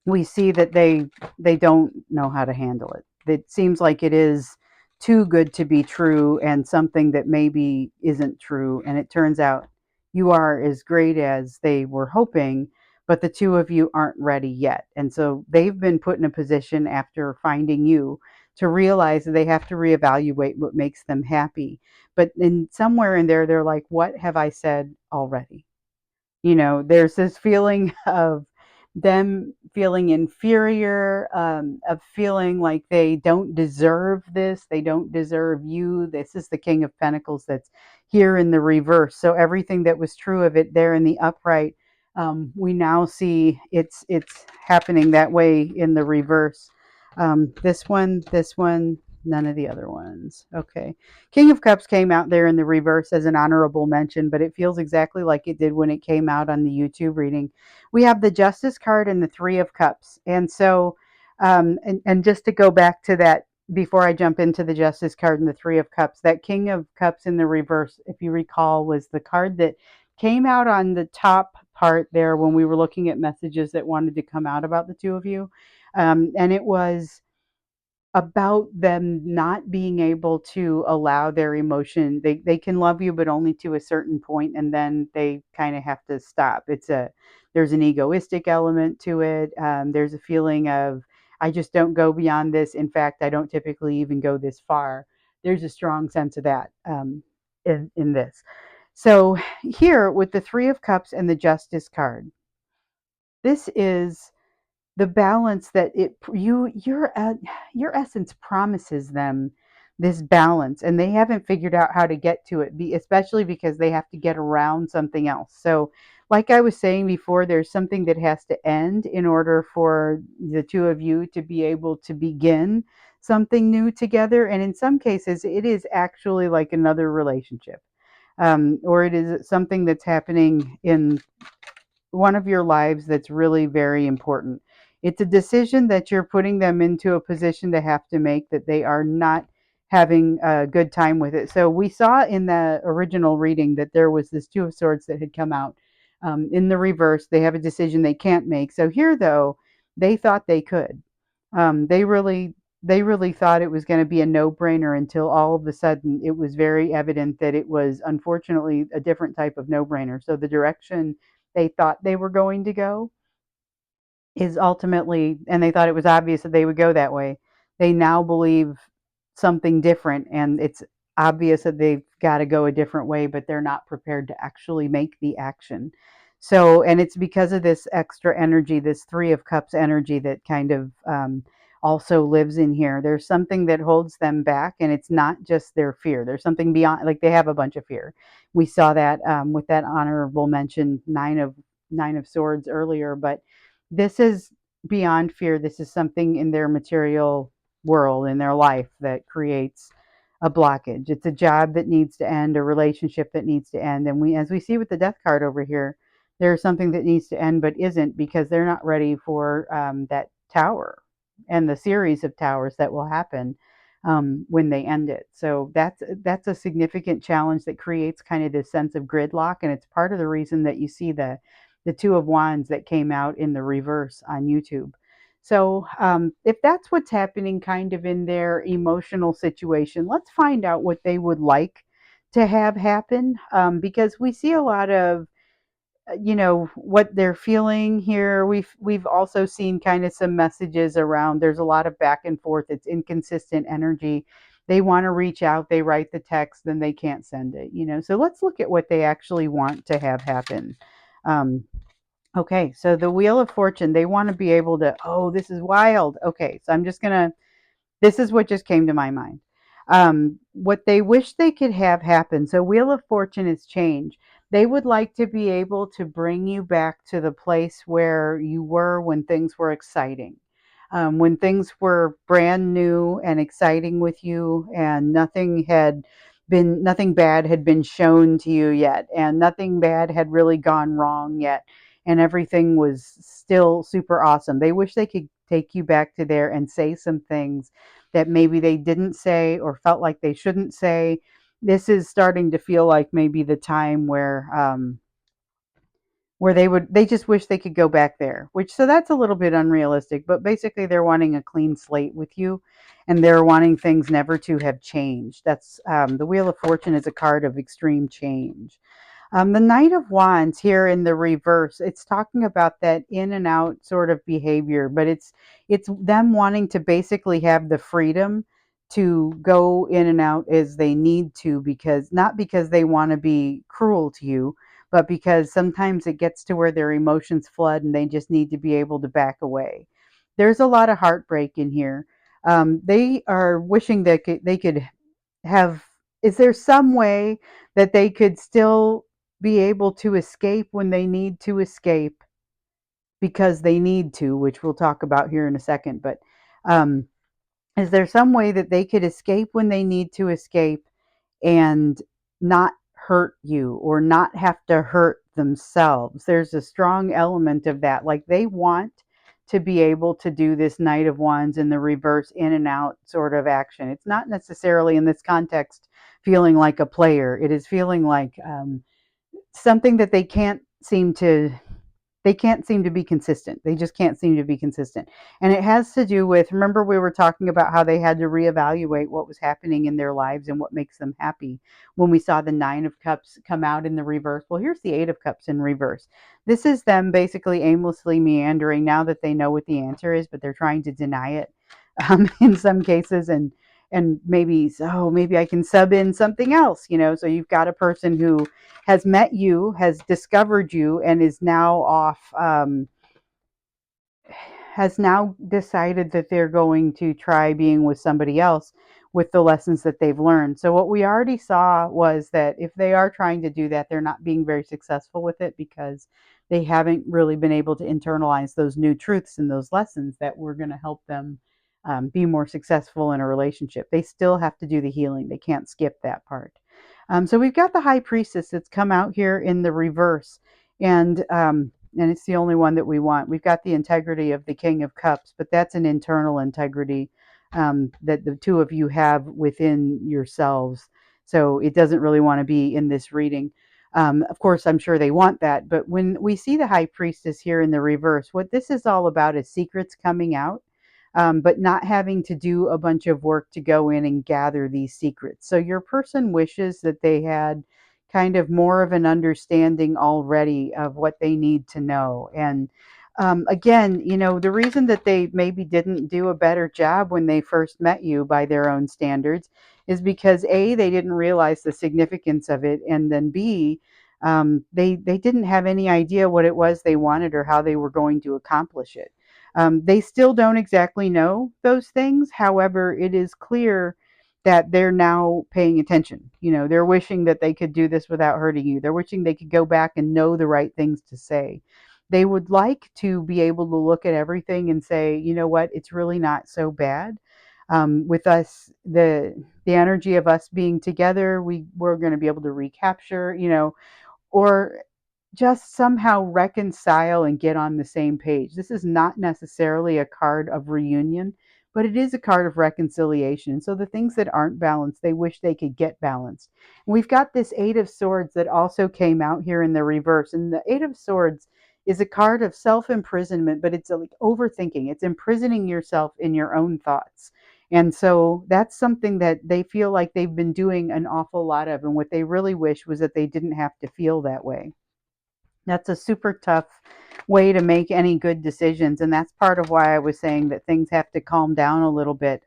we see that they don't know how to handle it. It seems like it is too good to be true, and something that maybe isn't true. And it turns out you are as great as they were hoping, but the two of you aren't ready yet. And so they've been put in a position after finding you to realize that they have to reevaluate what makes them happy. But in somewhere in there, they're like, what have I said already? There's this feeling of them feeling inferior, of feeling like they don't deserve this, they don't deserve you. This is the King of Pentacles that's here in the reverse. So everything that was true of it there in the upright, we now see it's happening that way in the reverse. This one, none of the other ones. Okay. King of Cups came out there in the reverse as an honorable mention, but it feels exactly like it did when it came out on the YouTube reading. We have the Justice card and the Three of Cups. And so, and just to go back to that, before I jump into the Justice card and the Three of Cups, that King of Cups in the reverse, if you recall, was the card that came out on the top part there when we were looking at messages that wanted to come out about the two of you. And it was about them not being able to allow their emotion. They can love you, but only to a certain point, and then they kind of have to stop. There's an egoistic element to it. There's a feeling of, I just don't go beyond this. In fact, I don't typically even go this far. There's a strong sense of that in this. So here with the Three of Cups and the Justice card, this is the balance that your essence promises them this balance, and they haven't figured out how to get to it, especially because they have to get around something else. So like I was saying before, there's something that has to end in order for the two of you to be able to begin something new together. And in some cases it is actually like another relationship, or it is something that's happening in one of your lives that's really very important. It's a decision that you're putting them into a position to have to make, that they are not having a good time with it. So we saw in the original reading that there was this Two of Swords that had come out in the reverse. They have a decision they can't make. So here, though, they thought they could. They really thought it was going to be a no-brainer until all of a sudden it was very evident that it was unfortunately a different type of no-brainer. So the direction they thought they were going to go is ultimately, and they thought it was obvious that they would go that way. They now believe something different, and it's obvious that they've got to go a different way, but they're not prepared to actually make the action. So, and it's because of this extra energy, this Three of Cups energy that kind of also lives in here. There's something that holds them back, and it's not just their fear. There's something beyond, like they have a bunch of fear. We saw that with that honorable mention, Nine of Swords earlier, but this is beyond fear. This is something in their material world, in their life, that creates a blockage. It's a job that needs to end, a relationship that needs to end. And we, as we see with the death card over here, there's something that needs to end but isn't, because they're not ready for that tower and the series of towers that will happen when they end it. So that's a significant challenge that creates kind of this sense of gridlock, and it's part of the reason that you see the Two of Wands that came out in the reverse on YouTube. So, if that's what's happening kind of in their emotional situation, let's find out what they would like to have happen, because we see a lot of what they're feeling here. We've also seen kind of some messages around. There's a lot of back and forth. It's inconsistent energy. They want to reach out, they write the text, then they can't send it. So let's look at what they actually want to have happen. um, Okay, so the Wheel of Fortune, they want to be able to, oh, this is wild. Okay, so I'm just going to, this is what just came to my mind. What they wish they could have happen. So, Wheel of Fortune is change. They would like to be able to bring you back to the place where you were when things were exciting, when things were brand new and exciting with you, and nothing bad had been shown to you yet, and nothing bad had really gone wrong yet, and everything was still super awesome. They wish they could take you back to there and say some things that maybe they didn't say or felt like they shouldn't say. This is starting to feel like maybe the time where they just wish they could go back there, which, so that's a little bit unrealistic, but basically they're wanting a clean slate with you, and they're wanting things never to have changed. That's the Wheel of Fortune is a card of extreme change. The Knight of Wands here in the reverse, it's talking about that in and out sort of behavior, but it's them wanting to basically have the freedom to go in and out as they need to, because not because they want to be cruel to you, but because sometimes it gets to where their emotions flood and they just need to be able to back away. There's a lot of heartbreak in here. They are wishing that they could have, is there some way that they could still be able to escape when they need to escape, because they need to, which we'll talk about here in a second. But um, is there some way that they could escape when they need to escape and not hurt you, or not have to hurt themselves? There's a strong element of that. Like they want to be able to do this Knight of Wands in the reverse, in and out sort of action. It's not necessarily in this context feeling like a player. It is feeling like something that they can't seem to be consistent. They just can't seem to be consistent. And it has to do with, remember we were talking about how they had to reevaluate what was happening in their lives and what makes them happy when we saw the Nine of Cups come out in the reverse. Well, here's the Eight of Cups in reverse. This is them basically aimlessly meandering now that they know what the answer is, but they're trying to deny it in some cases, and maybe, so maybe I can sub in something else. So you've got a person who has met you, has discovered you, and is now off, has now decided that they're going to try being with somebody else with the lessons that they've learned. So what we already saw was that if they are trying to do that, they're not being very successful with it, because they haven't really been able to internalize those new truths and those lessons that were going to help them be more successful in a relationship. They still have to do the healing. They can't skip that part. So we've got the High Priestess that's come out here in the reverse, and it's the only one that we want. We've got the integrity of the King of Cups, but that's an internal integrity that the two of you have within yourselves. So it doesn't really want to be in this reading. Of course, I'm sure they want that, but when we see the High Priestess here in the reverse, what this is all about is secrets coming out. but not having to do a bunch of work to go in and gather these secrets. So your person wishes that they had kind of more of an understanding already of what they need to know. And again, the reason that they maybe didn't do a better job when they first met you by their own standards is because A, they didn't realize the significance of it, and then B, they didn't have any idea what it was they wanted or how they were going to accomplish it. They still don't exactly know those things. However, it is clear that they're now paying attention. They're wishing that they could do this without hurting you. They're wishing they could go back and know the right things to say. They would like to be able to look at everything and say, you know what, it's really not so bad. With us, the energy of us being together, we're going to be able to recapture, or just somehow reconcile and get on the same page. This is not necessarily a card of reunion, but it is a card of reconciliation. So the things that aren't balanced, they wish they could get balanced. And we've got this Eight of Swords that also came out here in the reverse. And the Eight of Swords is a card of self-imprisonment, but it's like overthinking. It's imprisoning yourself in your own thoughts. And so that's something that they feel like they've been doing an awful lot of. And what they really wish was that they didn't have to feel that way. That's a super tough way to make any good decisions. And that's part of why I was saying that things have to calm down a little bit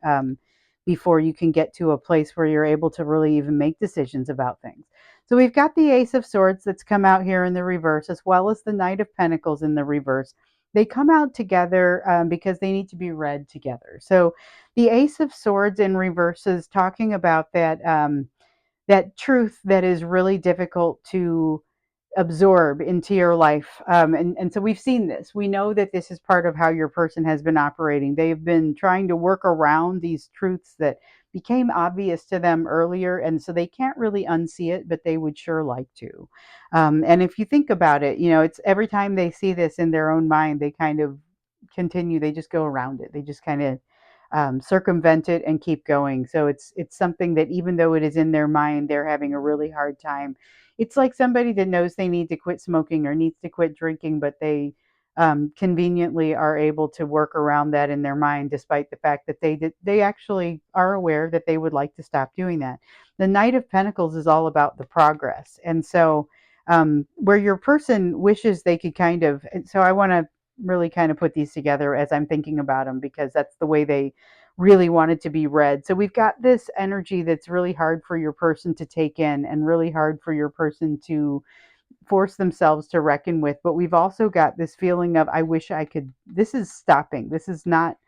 before you can get to a place where you're able to really even make decisions about things. So we've got the Ace of Swords that's come out here in the reverse, as well as the Knight of Pentacles in the reverse. They come out together because they need to be read together. So the Ace of Swords in reverse is talking about that truth that is really difficult to absorb into your life. And so we've seen this. We know that this is part of how your person has been operating. They've been trying to work around these truths that became obvious to them earlier. And so they can't really unsee it, but they would sure like to. And if you think about it, it's every time they see this in their own mind, they kind of continue, they just go around it. They just kind of circumvent it and keep going. So it's something that even though it is in their mind, they're having a really hard time. It's like somebody that knows they need to quit smoking or needs to quit drinking, but they conveniently are able to work around that in their mind, despite the fact that they actually are aware that they would like to stop doing that. The Knight of Pentacles is all about the progress, and so where your person wishes they could kind of. And so I want to really kind of put these together as I'm thinking about them because that's the way they really wanted to be read. So we've got this energy that's really hard for your person to take in and really hard for your person to force themselves to reckon with. But we've also got this feeling of, I wish I could, this is stopping. This is not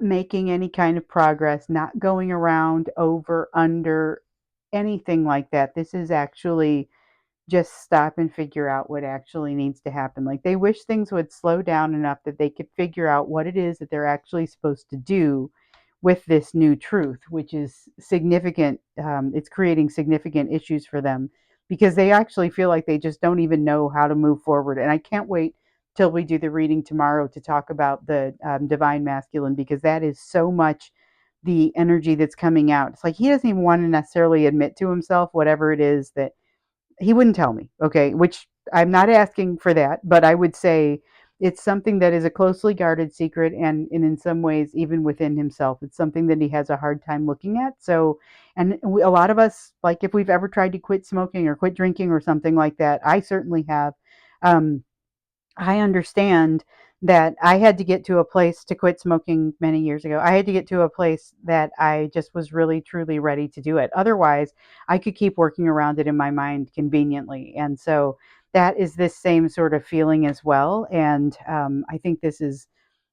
making any kind of progress, not going around over, under, anything like that. This is actually just stop and figure out what actually needs to happen. Like they wish things would slow down enough that they could figure out what it is that they're actually supposed to do with this new truth, which is significant. It's creating significant issues for them because they actually feel like they just don't even know how to move forward. And I can't wait till we do the reading tomorrow to talk about the divine masculine because that is so much the energy that's coming out. It's like he doesn't even want to necessarily admit to himself whatever it is that he wouldn't tell me, okay, which I'm not asking for that, but I would say it's something that is a closely guarded secret and in some ways even within himself it's something that he has a hard time looking at. So a lot of us, like if we've ever tried to quit smoking or quit drinking or something like that, I certainly have. um, I understand that I had to get to a place to quit smoking many years ago. I had to get to a place that I just was really truly ready to do it. Otherwise, I could keep working around it in my mind conveniently. And so that is this same sort of feeling as well. And I think this is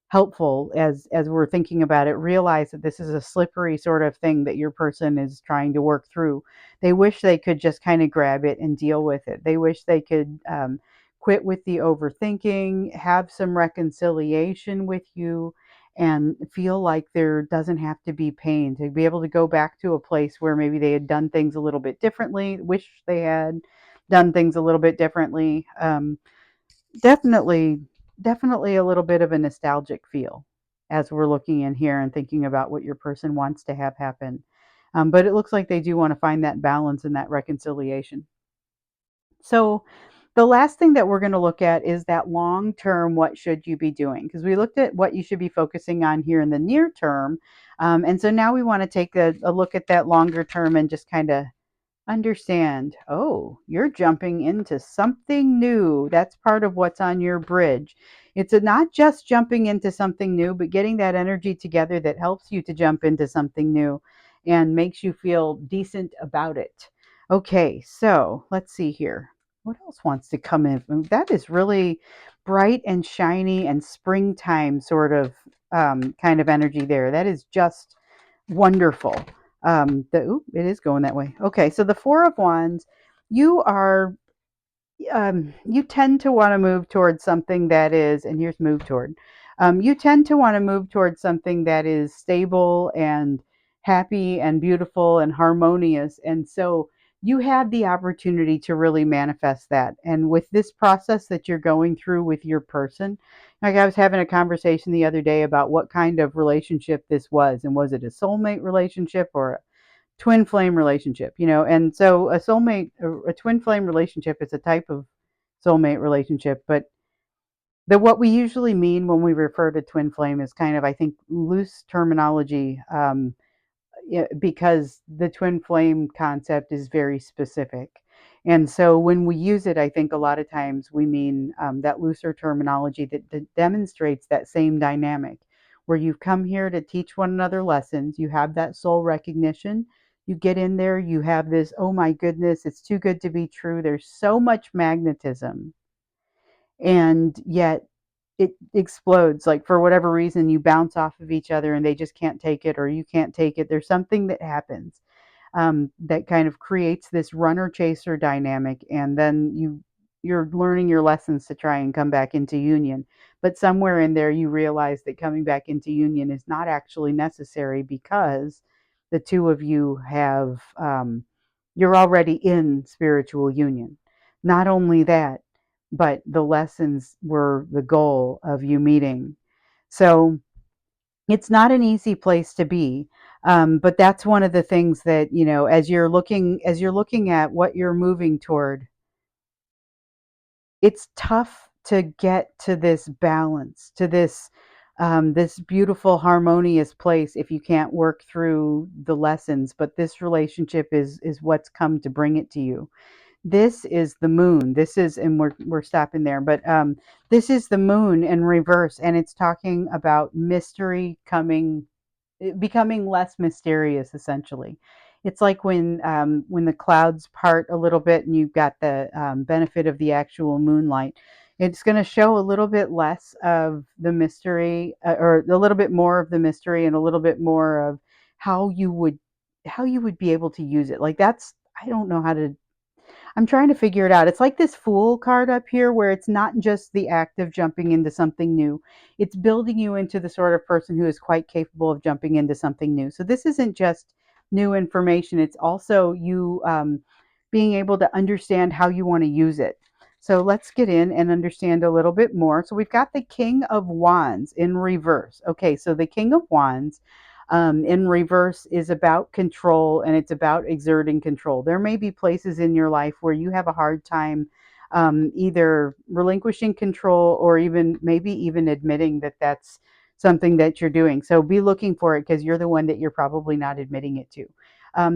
helpful as we're thinking about it. Realize that this is a slippery sort of thing that your person is trying to work through. They wish they could just kind of grab it and deal with it. They wish they could quit with the overthinking, have some reconciliation with you, and feel like there doesn't have to be pain, to be able to go back to a place where maybe they had done things a little bit differently, wish they had done things a little bit differently. Definitely, definitely a little bit of a nostalgic feel as we're looking in here and thinking about what your person wants to have happen. But it looks like they do want to find that balance and that reconciliation. So The last thing that we're going to look at is that long term, what should you be doing? Because we looked at what you should be focusing on here in the near term. And so now we want to take a look at that longer term and just kind of understand, oh, you're jumping into something new. That's part of what's on your bridge. Not just jumping into something new, but getting that energy together that helps you to jump into something new and makes you feel decent about it. Okay, so let's see here. What else wants to come in? That is really bright and shiny and springtime sort of kind of energy there. That is just wonderful. It is going that way. Okay, so the Four of Wands, you are you tend to want to move towards something that is, and here's move toward. You tend to want to move towards something that is stable and happy and beautiful and harmonious. And so you have the opportunity to really manifest that. And with this process that you're going through with your person, like I was having a conversation the other day about what kind of relationship this was. And was it a soulmate relationship or twin flame relationship, and so a twin flame relationship is a type of soulmate relationship, but what we usually mean when we refer to twin flame is kind of, I think, loose terminology, yeah, because the twin flame concept is very specific. And so when we use it, I think a lot of times we mean that looser terminology that demonstrates that same dynamic where you've come here to teach one another lessons. You have that soul recognition. You get in there, you have this, oh my goodness, it's too good to be true. There's so much magnetism. And yet it explodes. Like for whatever reason, you bounce off of each other and they just can't take it, or you can't take it. There's something that happens that kind of creates this runner chaser dynamic, and then you're learning your lessons to try and come back into union. But somewhere in there, you realize that coming back into union is not actually necessary because the two of you have you're already in spiritual union. Not only that, but the lessons were the goal of you meeting. So it's not an easy place to be, but that's one of the things that, as you're looking at what you're moving toward. It's tough to get to this balance, to this beautiful harmonious place if you can't work through the lessons. But this relationship is what's come to bring it to you. This is the moon. This is, and we're stopping there, but this is the moon in reverse, and it's talking about mystery becoming less mysterious. Essentially, it's like when the clouds part a little bit and you've got the benefit of the actual moonlight. It's going to show a little bit less of the mystery, or a little bit more of the mystery, and a little bit more of how you would how you would be able to use it. Like that's, I don't know how to, I'm trying to figure it out. It's like this Fool card up here where it's not just the act of jumping into something new. It's building you into the sort of person who is quite capable of jumping into something new. So this isn't just new information. It's also you being able to understand how you want to use it. So let's get in and understand a little bit more. So we've got the King of Wands in reverse. Okay, so the King of Wands in reverse is about control, and it's about exerting control. There may be places in your life where you have a hard time either relinquishing control or even maybe even admitting that that's something that you're doing. So be looking for it because you're the one that you're probably not admitting it to.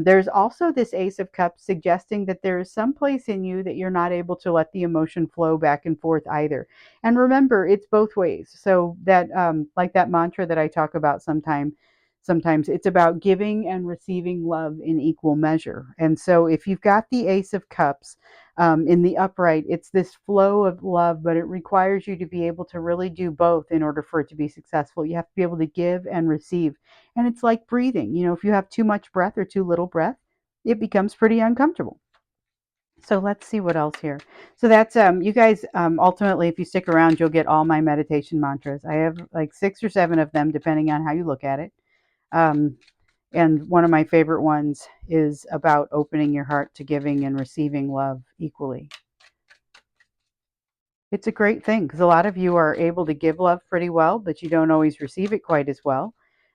There's also this Ace of Cups suggesting that there is some place in you that you're not able to let the emotion flow back and forth either. And remember, it's both ways. So that, like that mantra that I talk about sometimes it's about giving and receiving love in equal measure. And so if you've got the Ace of Cups in the upright, it's this flow of love, but it requires you to be able to really do both in order for it to be successful. You have to be able to give and receive. And it's like breathing. If you have too much breath or too little breath, it becomes pretty uncomfortable. So let's see what else here. So that's you guys, ultimately, if you stick around, you'll get all my meditation mantras. I have like 6 or 7 of them depending on how you look at it. um, and one of my favorite ones is about opening your heart to giving and receiving love equally. It's a great thing because a lot of you are able to give love pretty well, but you don't always receive it quite as well.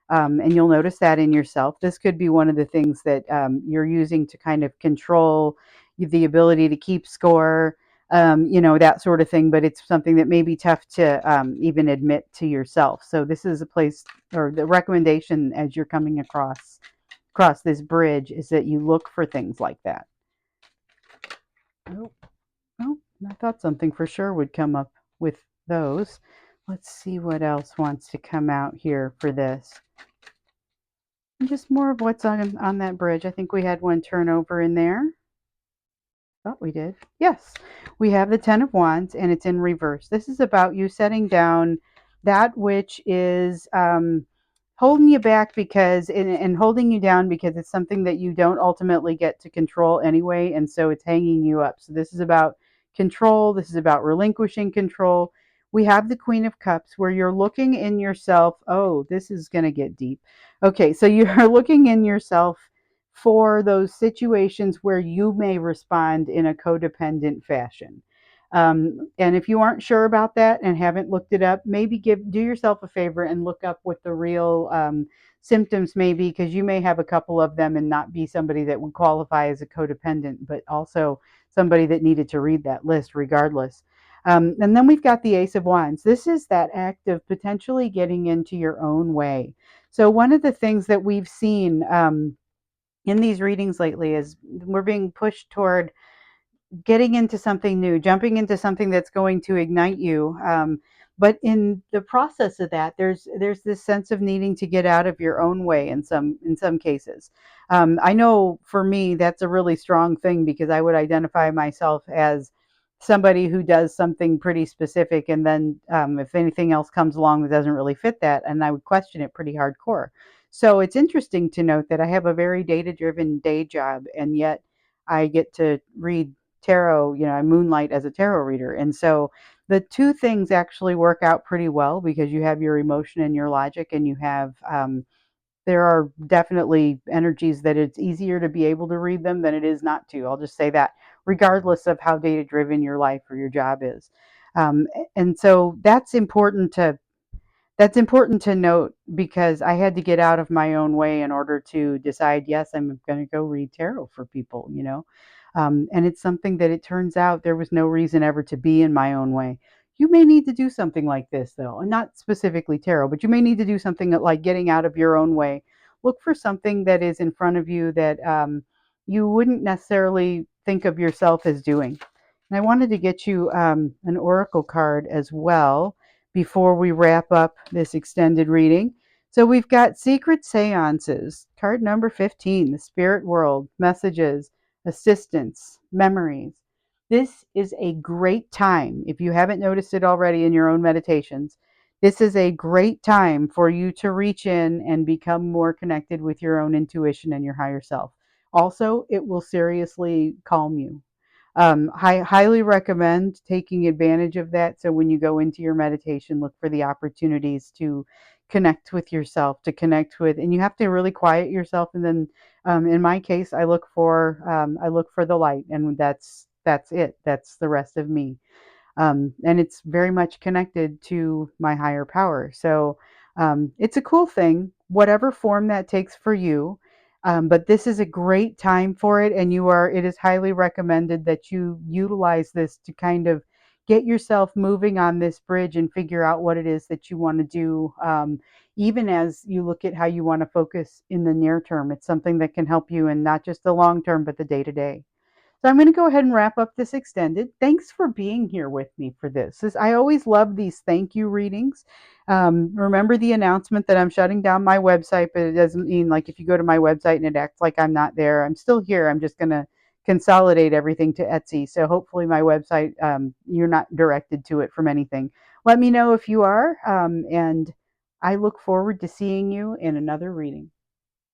And you'll notice that in yourself. This could be one of the things that you're using to kind of control the ability to keep score. that sort of thing. But it's something that may be tough to even admit to yourself. So this is a place, or the recommendation as you're coming across this bridge, is that you look for things like that. Oh, oh, I thought something for sure would come up with those. Let's see what else wants to come out here for this. And just more of what's on that bridge. I think we had one turnover in there. Thought we did. Yes, we have the Ten of Wands, and it's in reverse. This is about you setting down that which is holding you back, because and holding you down because it's something that you don't ultimately get to control anyway, and so it's hanging you up. So this is about control. This is about relinquishing control. We have the Queen of Cups, where you're looking in yourself. Oh, this is going to get deep. Okay, so you're looking in yourself for those situations where you may respond in a codependent fashion. And if you aren't sure about that and haven't looked it up, maybe do yourself a favor and look up what the real symptoms may be, because you may have a couple of them and not be somebody that would qualify as a codependent, but also somebody that needed to read that list regardless. And then we've got the Ace of Wands. This is that act of potentially getting into your own way. So one of the things that we've seen in these readings lately is we're being pushed toward getting into something new, jumping into something that's going to ignite you. But in the process of that, there's this sense of needing to get out of your own way in some cases. I know for me that's a really strong thing, because I would identify myself as somebody who does something pretty specific, and then if anything else comes along that doesn't really fit that, and I would question it pretty hardcore. So it's interesting to note that I have a very data-driven day job, and yet I get to read tarot. I moonlight as a tarot reader. And so the two things actually work out pretty well, because you have your emotion and your logic, and you have, there are definitely energies that it's easier to be able to read them than it is not to. I'll just say that, regardless of how data driven your life or your job is. And so that's important to note, because I had to get out of my own way in order to decide, yes, I'm going to go read tarot for people. And it's something that, it turns out, there was no reason ever to be in my own way. You may need to do something like this, though, and not specifically tarot, but you may need to do something like getting out of your own way. Look for something that is in front of you that you wouldn't necessarily think of yourself as doing. And I wanted to get you an oracle card as well before we wrap up this extended reading. So we've got Secret Seances, card number 15, the Spirit World, messages, assistance, memories. This is a great time, if you haven't noticed it already in your own meditations. This is a great time for you to reach in and become more connected with your own intuition and your higher self. Also, it will seriously calm you. I highly recommend taking advantage of that. So when you go into your meditation, look for the opportunities to connect with yourself, and you have to really quiet yourself. And then, in my case, I look for the light, and that's it. That's the rest of me. And it's very much connected to my higher power. So it's a cool thing, whatever form that takes for you. But this is a great time for it, and it is highly recommended that you utilize this to kind of get yourself moving on this bridge and figure out what it is that you want to do. Even as you look at how you want to focus in the near term, it's something that can help you in not just the long term, but the day to day. So I'm going to go ahead and wrap up this extended. Thanks for being here with me for this. I always love these thank you readings. Remember the announcement that I'm shutting down my website, but it doesn't mean, like, if you go to my website and it acts like I'm not there, I'm still here. I'm just going to consolidate everything to Etsy. So hopefully my website, you're not directed to it from anything. Let me know if you are, and I look forward to seeing you in another reading.